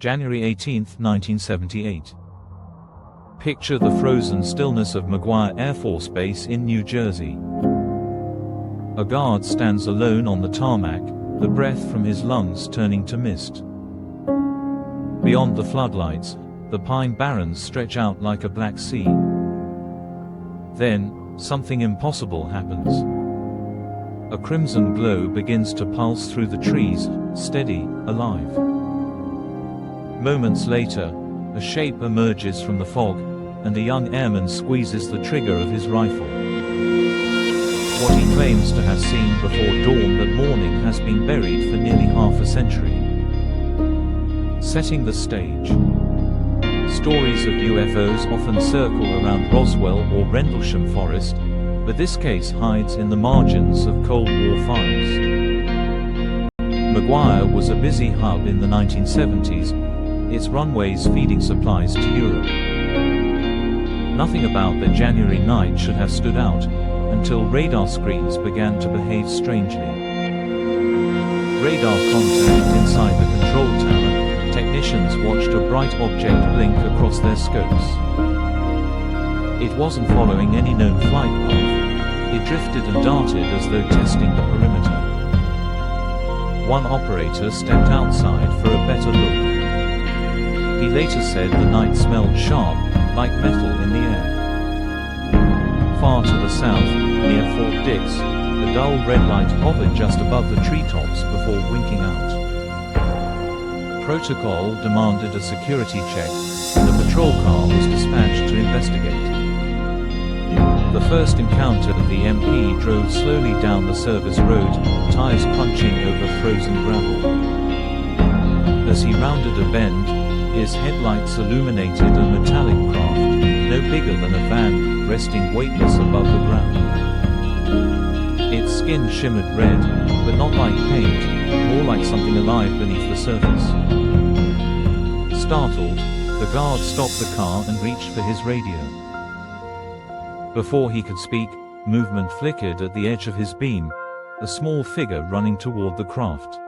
January 18, 1978. Picture the frozen stillness of McGuire Air Force Base in New Jersey. A guard stands alone on the tarmac, the breath from his lungs turning to mist. Beyond the floodlights, the pine barrens stretch out like a black sea. Then, something impossible happens. A crimson glow begins to pulse through the trees, steady, alive. Moments later, a shape emerges from the fog, and a young airman squeezes the trigger of his rifle. What he claims to have seen before dawn that morning has been buried for nearly half a century. Setting the stage. Stories of UFOs often circle around Roswell or Rendlesham Forest, but this case hides in the margins of Cold War files. McGuire was a busy hub in the 1970s, its runways feeding supplies to Europe. Nothing about the January night should have stood out, until radar screens began to behave strangely. Radar contact inside the control tower, technicians watched a bright object blink across their scopes. It wasn't following any known flight path, it drifted and darted as though testing the perimeter. One operator stepped outside for a better look. He later said the night smelled sharp, like metal in the air. Far to the south, near Fort Dix, the dull red light hovered just above the treetops before winking out. Protocol demanded a security check, and a patrol car was dispatched to investigate. The first encounter, the MP drove slowly down the service road, tires crunching over frozen gravel. As he rounded a bend, his headlights illuminated a metallic craft, no bigger than a van, resting weightless above the ground. Its skin shimmered red, but not like paint, more like something alive beneath the surface. Startled, the guard stopped the car and reached for his radio. Before he could speak, movement flickered at the edge of his beam, a small figure running toward the craft.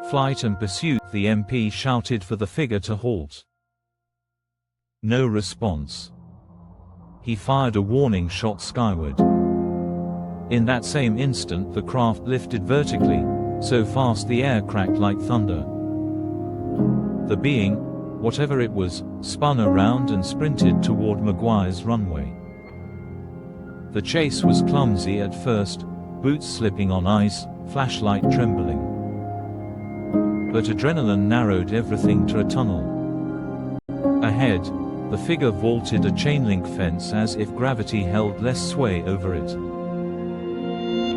Flight and pursuit, the MP shouted for the figure to halt. No response. He fired a warning shot skyward. In that same instant the craft lifted vertically, so fast the air cracked like thunder. The being, whatever it was, spun around and sprinted toward McGuire's runway. The chase was clumsy at first, boots slipping on ice, flashlight trembling. But adrenaline narrowed everything to a tunnel. Ahead, the figure vaulted a chain-link fence as if gravity held less sway over it.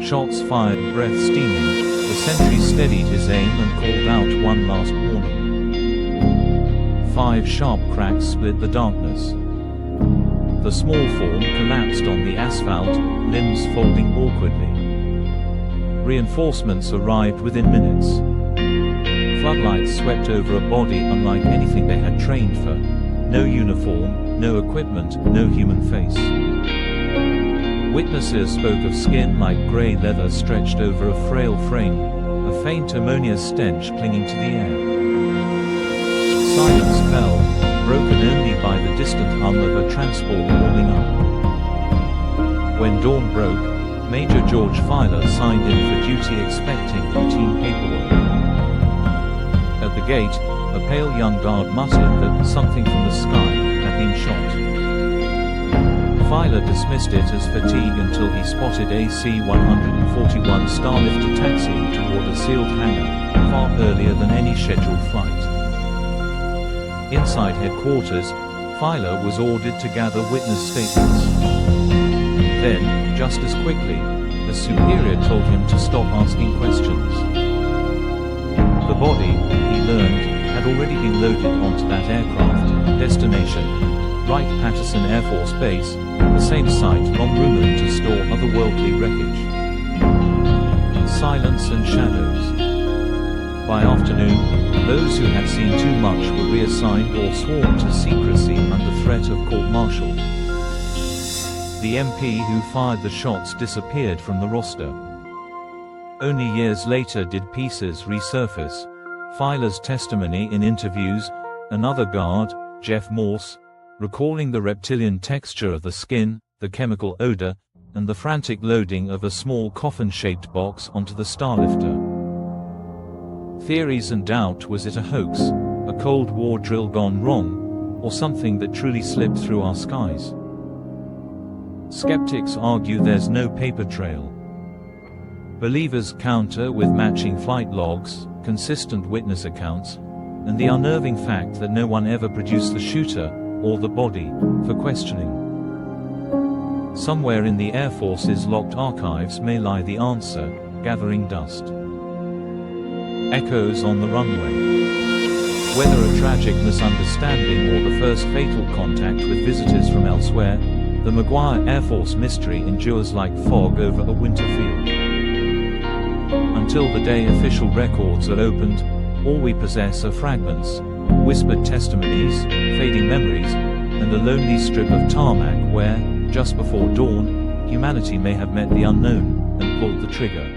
Shots fired, breath steaming, the sentry steadied his aim and called out one last warning. 5 sharp cracks split the darkness. The small form collapsed on the asphalt, limbs folding awkwardly. Reinforcements arrived within minutes. Floodlights swept over a body unlike anything they had trained for. No uniform, no equipment, no human face. Witnesses spoke of skin like grey leather stretched over a frail frame, a faint ammonia stench clinging to the air. Silence fell, broken only by the distant hum of a transport warming up. When dawn broke, Major George Filer signed in for duty expecting routine paperwork. At the gate, a pale young guard muttered that something from the sky had been shot. Filer dismissed it as fatigue until he spotted a C-141 Starlifter taxiing toward a sealed hangar, far earlier than any scheduled flight. Inside headquarters, Filer was ordered to gather witness statements. Then, just as quickly, a superior told him to stop asking questions. The body, he learned, had already been loaded onto that aircraft. Destination: Wright-Patterson Air Force Base, the same site long rumored to store otherworldly wreckage. Silence and shadows. By afternoon, those who had seen too much were reassigned or sworn to secrecy under threat of court-martial. The MP who fired the shots disappeared from the roster. Only years later did pieces resurface, Filer's testimony in interviews, another guard, Jeff Morse, recalling the reptilian texture of the skin, the chemical odor, and the frantic loading of a small coffin-shaped box onto the starlifter. Theories and doubt: was it a hoax, a Cold War drill gone wrong, or something that truly slipped through our skies? Skeptics argue there's no paper trail. Believers counter with matching flight logs, consistent witness accounts, and the unnerving fact that no one ever produced the shooter, or the body, for questioning. Somewhere in the Air Force's locked archives may lie the answer, gathering dust. Echoes on the runway. Whether a tragic misunderstanding or the first fatal contact with visitors from elsewhere, the McGuire Air Force mystery endures like fog over a winter field. Until the day official records are opened, all we possess are fragments, whispered testimonies, fading memories, and a lonely strip of tarmac where, just before dawn, humanity may have met the unknown and pulled the trigger.